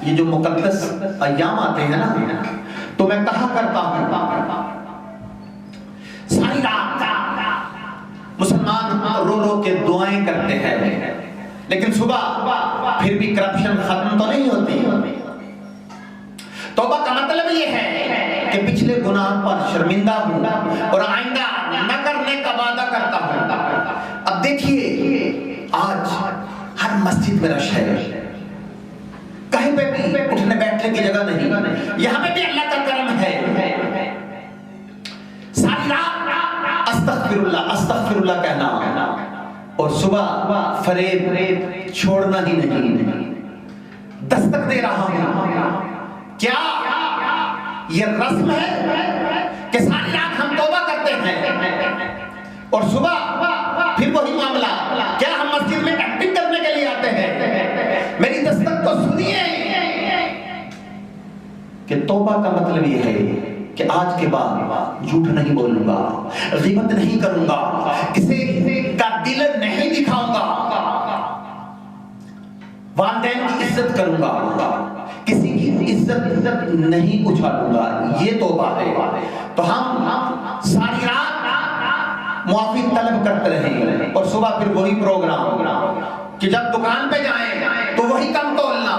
یہ جو مقدس ایام آتے ہیں نا تو میں کہا کرتا ہوں ساری رات مسلمان رو رو کے دعائیں کرتے ہیں لیکن صبح پھر بھی کرپشن ختم تو نہیں ہوتی. توبہ کا مطلب یہ ہے کہ پچھلے گناہ پر شرمندہ ہوں اور آئندہ نہ کرنے کا وعدہ کرتا ہوں. اب دیکھیے آج ہر مسجد میں رش ہے, کہیں پہ بھی اٹھنے بیٹھنے کی جگہ نہیں, یہاں پہ بھی اللہ کا کرم ہے. ساری رات استغفر اللہ استغفر اللہ کہنا اور صبح فریب چھوڑنا ہی نہیں. دستک دے رہا ہوں, کیا یہ رسم ہے کہ ساری رات ہم توبہ کرتے ہیں اور صبح پھر وہی معاملہ؟ کیا ہم مسجد میں ایکٹنگ کرنے کے لیے آتے ہیں؟ میری دستک کو سنیے کہ توبہ کا مطلب یہ ہے کہ آج کے بعد جھوٹ نہیں بولوں گا, غیبت نہیں کروں گا, کسی کا دل نہیں دکھاؤں گا, والدین کی عزت کروں گا, کسی کی عزت نہیں اچھالوں گا. یہ توبہ ہے. تو ہم ساری رات معافی طلب کرتے رہیں اور صبح پھر وہی پروگرام کہ جب دکان پہ جائیں تو وہی کم تولنا,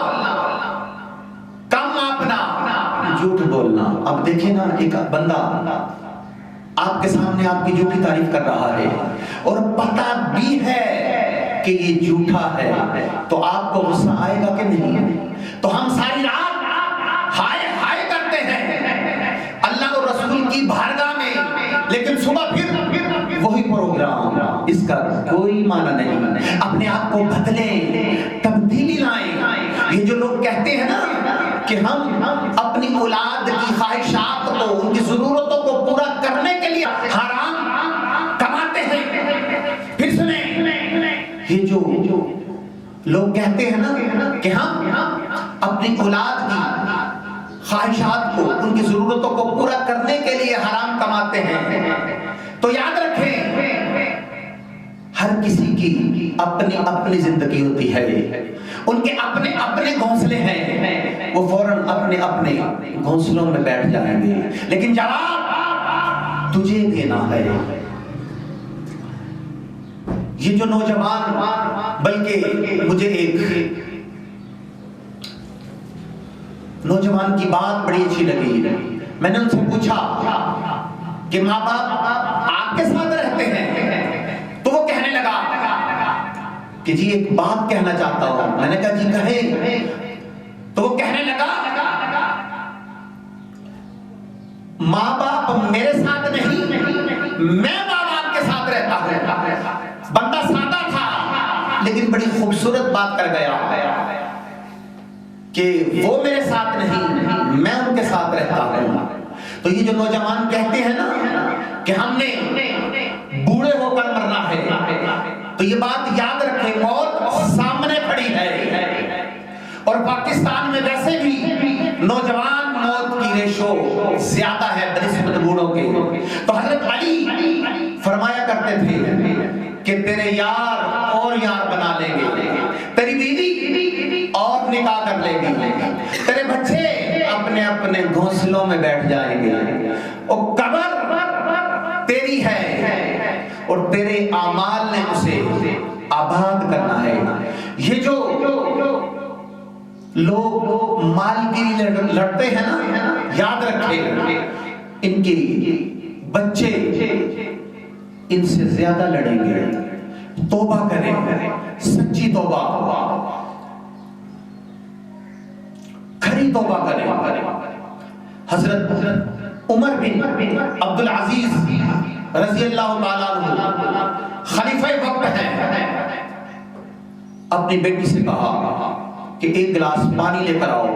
کم ماپنا, جھوٹ بولنا. اب دیکھیں نا, ایک بندہ آپ کے سامنے آپ کی جھوٹی تعریف کر رہا ہے اور پتہ بھی ہے کہ یہ جھوٹا ہے, تو آپ کو غصہ آئے گا کہ نہیں؟ تو ہم ساری رات ہائے ہائے کرتے ہیں اللہ اور رسول کی بارگاہ میں, لیکن صبح پھر وہی پروگرام. اس کا کوئی معنی نہیں. اپنے آپ کو بدلیں, تبدیلی لائیں. یہ جو لوگ کہتے ہیں نا کہ ہم اپنی اولاد کی خواہشات کو, ان کی ضرورتوں کو پورا کرنے کے لیے حرام کماتے ہیں. پھر سنیں, یہ جو لوگ کہتے ہیں نا کہ ہم اپنی اولاد کی خواہشات کو, ان کی ضرورتوں کو پورا کرنے کے لیے حرام کماتے ہیں, تو یاد رکھیں ہر کسی کی اپنی اپنی زندگی ہوتی ہے, ان کے اپنے اپنے گھونسلے ہیں, وہ فوراً اپنے اپنے گھونسلوں میں بیٹھ جائیں گے, لیکن جواب تجھے دینا ہے. یہ جو نوجوان, بلکہ مجھے ایک نوجوان کی بات بڑی اچھی لگی. میں نے ان سے پوچھا کہ ماں باپ آپ کے ساتھ رہتے ہیں؟ تو وہ کہنے لگا کہ جی ایک بات کہنا چاہتا ہوں. میں نے کہا جی کہیں. تو وہ کہنے لگا ماں باپ میرے ساتھ نہیں, میں ماں باپ کے ساتھ رہتا ہوں. بندہ سادہ تھا لیکن بڑی خوبصورت بات کر گیا کہ وہ میرے ساتھ نہیں, میں ان کے ساتھ رہتا ہوں. تو یہ جو نوجوان کہتے ہیں نا کہ ہم نے بوڑھے ہو کر مرنا ہے, تو یہ بات یاد رکھیں, موت سامنے کھڑی ہے. اور پاکستان میں ویسے بھی نوجوان موت کی ریشو زیادہ ہے بنسبت بوڑھوں کے. تو حضرت علی فرمایا کرتے تھے کہ تیرے یار اور یار بنا لیں گے, تیری بیوی اور نکاح کر لے گی, تیرے بچے اپنے اپنے گھونسلوں میں بیٹھ جائیں گے, اور قبر تیری ہے اور تیرے اعمال نے اسے آباد کرنا ہے. یہ جو لوگ مال کے لیے لڑتے ہیں نا, یاد رکھیں ان کے بچے ان سے زیادہ لڑیں گے. توبہ کریں, سچی توبہ, کھری توبہ کریں. حضرت عمر بن عبد العزیز رضی اللہ تعالیٰ عنہ خلیفہ وقت ہیں, اپنی بیٹی سے کہا کہ ایک گلاس پانی لے کر آؤ.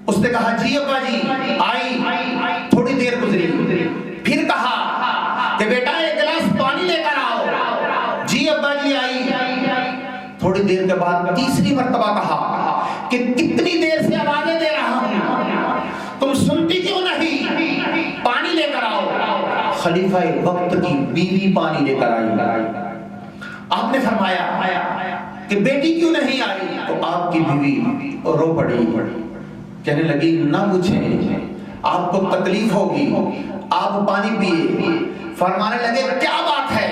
اس نے کہا جی ابا جی, آئی. تھوڑی دیر گزری, پھر کہا کہ بیٹا ایک گلاس پانی لے کر آؤ. جی ابا جی, آئی. تھوڑی دیر کے بعد تیسری مرتبہ کہا کہ کتنی دیر سے آوازیں دے رہا ہوں, تم سنتی کیوں نہیں؟ پانی لے کر آؤ. خلیفہ وقت کی بیوی پانی لے کر آئی. آپ نے فرمایا کہ کہ بیٹی کیوں نہیں آئی؟ تو آپ کی بیوی رو پڑی، کہنے لگی نہ پوچھیں، آپ کو تکلیف ہوگی، آپ پانی پیئے۔ فرمانے لگے کیا بات ہے،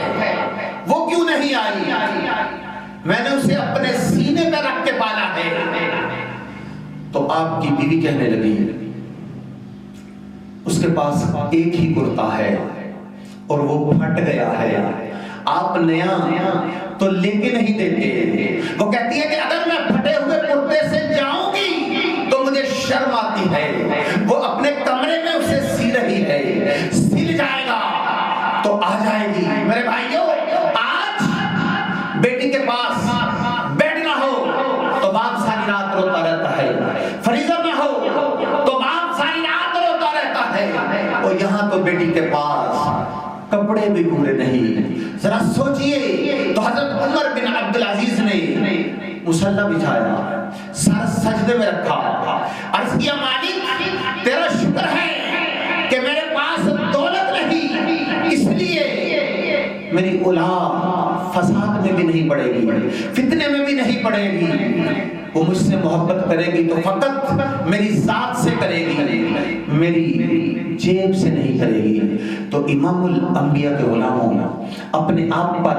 وہ کیوں نہیں آئی؟ میں نے اسے اپنے سینے پہ رکھ کے پالا ہے۔ تو آپ کی بیوی کہنے لگی اس کے پاس ایک ہی کرتا ہے اور وہ پھٹ گیا ہے، آپ نیا تو لے کے نہیں دیتے۔ وہ کہتی ہے کہ اگر میں پھٹے ہوئے کرتے سے جاؤں گی تو مجھے شرم آتی ہے، وہ اپنے کمرے میں اسے سی رہی ہے، سل جائے گا تو آ جائے گی۔ میرے بھائیوں، آج بیٹی کے پاس بیڈ نہ ہو تو باپ ساری رات روتا رہتا ہے، فریزر نہ ہو تو باپ ساری رات روتا رہتا ہے، اور یہاں تو بیٹی کے پاس کپڑے بھی پورے نہیں۔ ذرا سوچئے، تو حضرت عمر بن عبدالعزیز نے مصلی بچھایا، سر سجدے میں رکھا، عرض کیا مالک تیرا شکر ہے کہ میرے پاس دولت نہیں، اس لیے میری اولاد فساد میں بھی نہیں پڑے گی، فتنے میں بھی نہیں پڑے گی، وہ مجھ سے محبت کرے گی تو فقط میری ذات سے کرے گی، میری جیب سے نہیں کرے گی۔ تو امام الانبیاء کے غلاموں اپنے آپ پر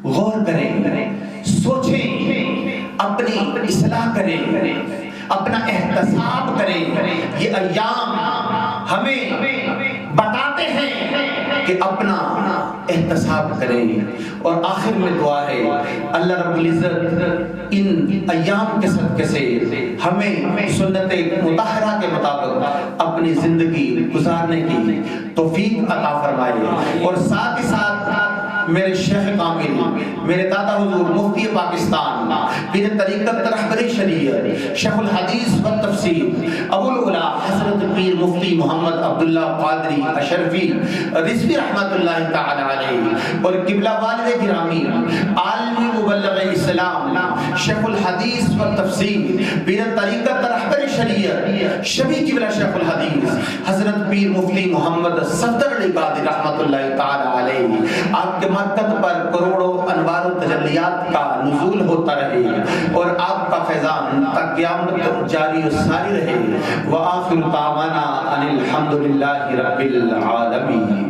غور کریں، سوچیں، اپنی اصلاح کریں، اپنا احتساب کریں۔ یہ ایام ہمیں بتاتے ہیں کہ اپنا احتساب کریں۔ اور آخر میں دعا ہے اللہ رب العزت ان ایام کے صدقے سے ہمیں سنت مطہرہ کے مطابق اپنی زندگی گزارنے کی توفیق عطا فرمائے، اور ساتھ ہی ساتھ میرے شیخ کامل، میرے دادا حضور مفتی پاکستان، پیر طریقت رہبر شریعت، شیخ الحدیث و تفسیر ابو العلا حضرت پیر مفتی محمد عبداللہ قادری اشرفی رضوی رحمت اللہ تعالی علیہ، اور قبلہ والد گرامی عالمی مبلغ اسلام شیخ الحدیث و تفسیر پیر طریقت رہبر شریعت شبی قبلہ شیخ الحدیث حضرت پیر مفتی محمد صفدر علی قادری رحمت اللہ تعالی علیہ، آپ کے مرکز پر کروڑوں انوار و تجلیات کا نزول ہوتا رہے، اور آپ کا فیضان تا قیامت جاری و ساری رہے۔ وآخر دعوانا ان الحمدللہ رب العالمین۔